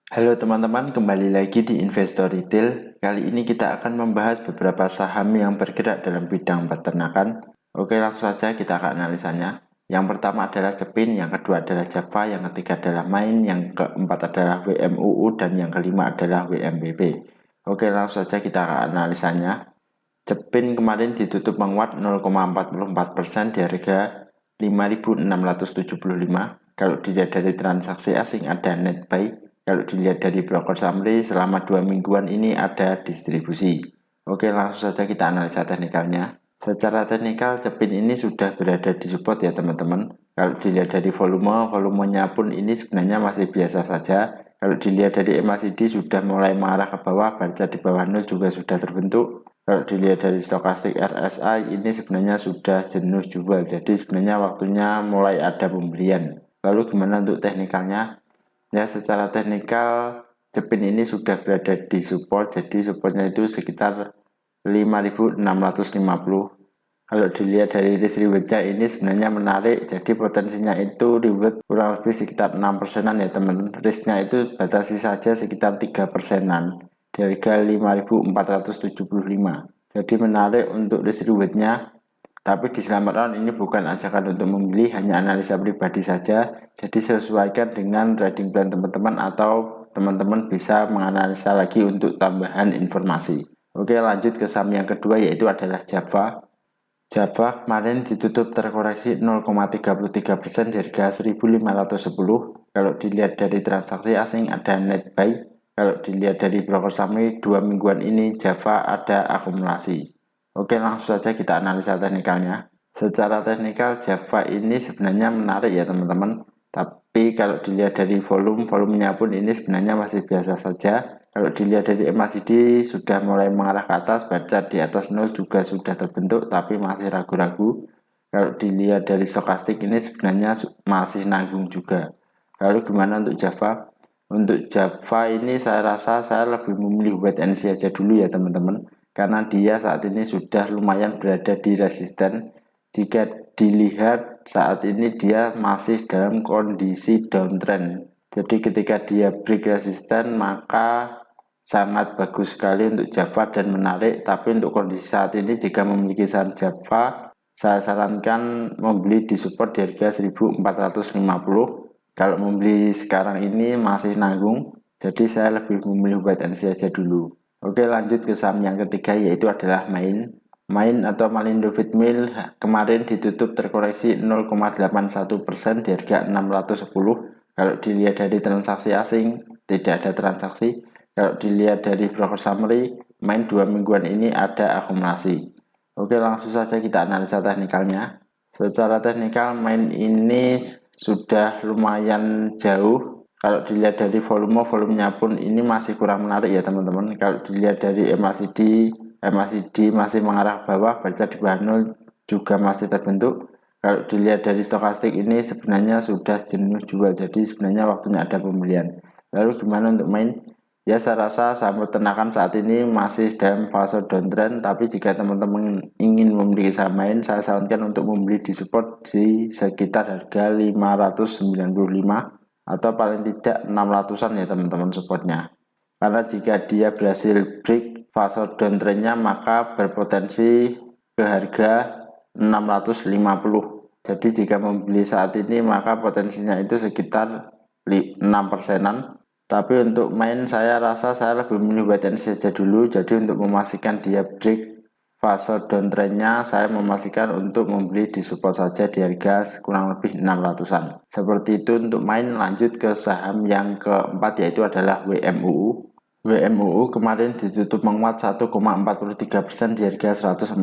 Halo teman-teman, kembali lagi di Investor Retail. Kali ini kita akan membahas beberapa saham yang bergerak dalam bidang peternakan. Oke, langsung saja kita akan analisanya. Yang pertama adalah Cepin, yang kedua adalah Java, yang ketiga adalah Main, yang keempat adalah WMUU, dan yang kelima adalah WMBB. Oke, langsung saja kita akan analisanya. Cepin kemarin ditutup menguat 0,44% di harga 5.675. Kalau dilihat dari transaksi asing ada net buy. Kalau dilihat dari broker summary selama 2 mingguan ini ada distribusi. Oke, langsung saja kita analisa teknikalnya. Secara teknikal Cepin ini sudah berada di support ya teman-teman. Kalau dilihat dari volumenya pun ini sebenarnya masih biasa saja. Kalau dilihat dari MACD sudah mulai mengarah ke bawah, baca di bawah 0 juga sudah terbentuk. Kalau dilihat dari stokastik RSI ini sebenarnya sudah jenuh jual, jadi sebenarnya waktunya mulai ada pembelian. Lalu gimana untuk teknikalnya? Ya, secara teknikal Cepin ini sudah berada di support, jadi supportnya itu sekitar 5.650. Kalau dilihat dari risk rewardnya ini sebenarnya menarik, jadi potensinya itu reward kurang lebih sekitar 6%-an ya teman. Risknya itu batasi saja sekitar 3%-an di harga 5.475. Jadi menarik untuk risk rewardnya. Tapi di Selamat Round ini bukan ajakan untuk membeli, hanya analisa pribadi saja. Jadi sesuaikan dengan trading plan teman-teman atau teman-teman bisa menganalisa lagi untuk tambahan informasi. Oke, lanjut ke saham yang kedua yaitu adalah Java. Java kemarin ditutup terkoreksi 0,33% di harga 1.510. Kalau dilihat dari transaksi asing ada net buy. Kalau dilihat dari broker summary 2 mingguan ini Java ada akumulasi. Oke, langsung saja kita analisa teknikalnya. Secara teknikal Java ini sebenarnya menarik ya teman-teman. Tapi kalau dilihat dari volumenya pun ini sebenarnya masih biasa saja. Kalau dilihat dari MACD sudah mulai mengarah ke atas, baca di atas 0 juga sudah terbentuk tapi masih ragu-ragu. Kalau dilihat dari stokastik ini sebenarnya masih nanggung juga. Lalu gimana untuk Java? Untuk Java ini saya rasa saya lebih memilih wait and see aja dulu ya teman-teman, karena dia saat ini sudah lumayan berada di resisten. Jika dilihat saat ini dia masih dalam kondisi downtrend. Jadi ketika dia break resisten maka sangat bagus sekali untuk Java dan menarik. Tapi untuk kondisi saat ini jika memiliki saham Java, saya sarankan membeli di support di harga 1.450. Kalau membeli sekarang ini masih nanggung, jadi saya lebih memilih wait and see aja dulu. Oke, lanjut ke saham yang ketiga yaitu adalah Main. Main atau Malindo Feedmill kemarin ditutup terkoreksi 0,81% di harga 610. Kalau dilihat dari transaksi asing tidak ada transaksi. Kalau dilihat dari broker summary, Main 2 mingguan ini ada akumulasi. Oke, langsung saja kita analisa teknikalnya. Secara teknikal Main ini sudah lumayan jauh. Kalau dilihat dari volumenya pun ini masih kurang menarik ya teman-teman. Kalau dilihat dari MACD masih mengarah bawah, baca di bawah 0 juga masih terbentuk. Kalau dilihat dari stokastik ini sebenarnya sudah jenuh jual, jadi sebenarnya waktunya ada pembelian. Lalu gimana untuk Main? Ya, saya rasa saham peternakan saat ini masih dalam fase downtrend, tapi jika teman-teman ingin membeli saham Main, saya sarankan untuk membeli di support di sekitar harga 595 atau paling tidak 600-an ya teman-teman supportnya. Karena jika dia berhasil break fase downtrendnya maka berpotensi ke harga 650. Jadi jika membeli saat ini maka potensinya itu sekitar 6%-an. Tapi untuk Main saya rasa saya lebih memilih wait and see saja dulu. Jadi untuk memastikan dia break fase downtrendnya, saya memastikan untuk membeli di support saja di harga kurang lebih 600-an. Seperti itu untuk Main. Lanjut ke saham yang keempat yaitu adalah WMUU. WMUU kemarin ditutup menguat 1,43% di harga 141.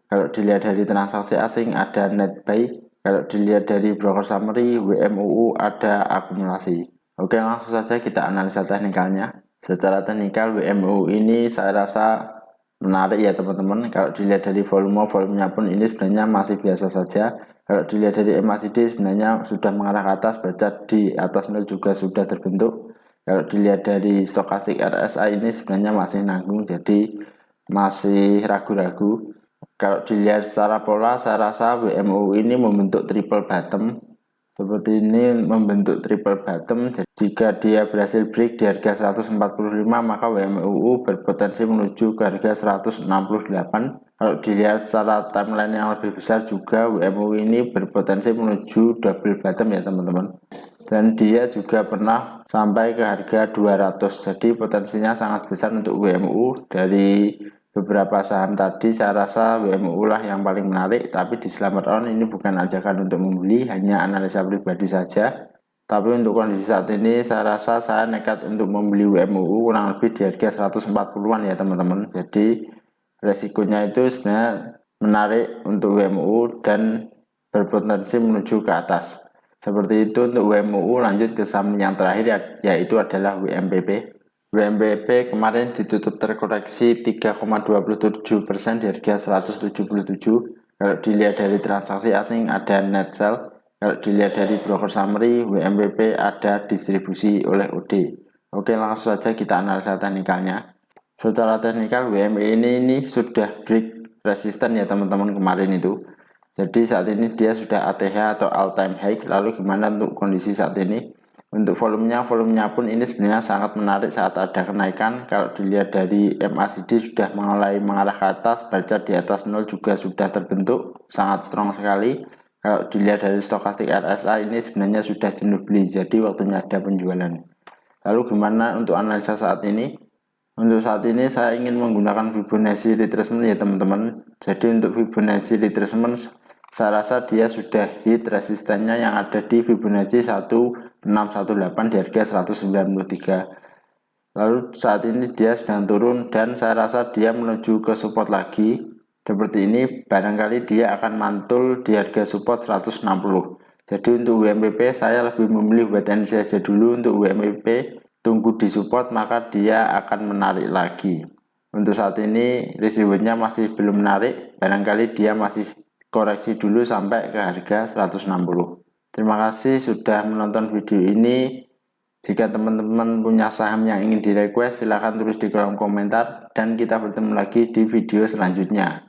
Kalau dilihat dari transaksi asing ada net buy. Kalau dilihat dari broker summary WMUU ada akumulasi. Oke, langsung saja kita analisa teknikalnya. Secara teknikal WMUU ini saya rasa menarik ya teman-teman. Kalau dilihat dari volumenya pun ini sebenarnya masih biasa saja. Kalau dilihat dari MACD sebenarnya sudah mengarah ke atas, baca di atas 0 juga sudah terbentuk. Kalau dilihat dari stokastik RSI ini sebenarnya masih nanggung, jadi masih ragu-ragu. Kalau dilihat secara pola, saya rasa WMUU ini membentuk triple bottom. seperti ini membentuk triple bottom. Jadi jika dia berhasil break di harga 145, maka WMUU berpotensi menuju ke harga 168. Kalau dilihat secara timeline yang lebih besar juga, WMUU ini berpotensi menuju double bottom ya teman-teman. Dan dia juga pernah sampai ke harga 200. Jadi potensinya sangat besar untuk WMUU. Dari beberapa saham tadi saya rasa WMUU lah yang paling menarik, tapi di Selamat On ini bukan ajakan untuk membeli, hanya analisa pribadi saja. Tapi untuk kondisi saat ini saya rasa saya nekat untuk membeli WMUU kurang lebih di harga 140-an ya teman-teman. Jadi resikonya itu sebenarnya menarik untuk WMUU dan berpotensi menuju ke atas. Seperti itu untuk WMUU. Lanjut ke saham yang terakhir yaitu adalah WMPP. WMPP kemarin ditutup terkoreksi 3,27% di harga 177. Kalau dilihat dari transaksi asing ada net sell. Kalau dilihat dari broker summary, WMPP ada distribusi oleh OD. Oke, langsung saja kita analisa teknikalnya. Secara teknikal WME ini sudah break resisten ya teman-teman kemarin itu. Jadi saat ini dia sudah ATH atau all time high. Lalu gimana untuk kondisi saat ini? Untuk volumenya pun ini sebenarnya sangat menarik saat ada kenaikan. Kalau dilihat dari MACD sudah mulai mengarah ke atas, baca di atas 0 juga sudah terbentuk, sangat strong sekali. Kalau dilihat dari stokastik RSI ini sebenarnya sudah jenuh beli, jadi waktunya ada penjualan. Lalu gimana untuk analisa saat ini? Untuk saat ini saya ingin menggunakan Fibonacci retracement ya teman-teman. Jadi untuk Fibonacci retracement saya rasa dia sudah hit resistennya yang ada di Fibonacci 1618 di harga 193. Lalu saat ini dia sedang turun dan saya rasa dia menuju ke support lagi. Seperti ini, barangkali dia akan mantul di harga support 160. Jadi untuk WMPP saya lebih memilih wait and see saja dulu. Untuk WMPP tunggu di support maka dia akan menarik lagi. Untuk saat ini risk rewardnya masih belum menarik, barangkali dia masih koreksi dulu sampai ke harga 160. Terima kasih sudah menonton video ini. Jika teman-teman punya saham yang ingin di request, silahkan tulis di kolom komentar dan kita bertemu lagi di video selanjutnya.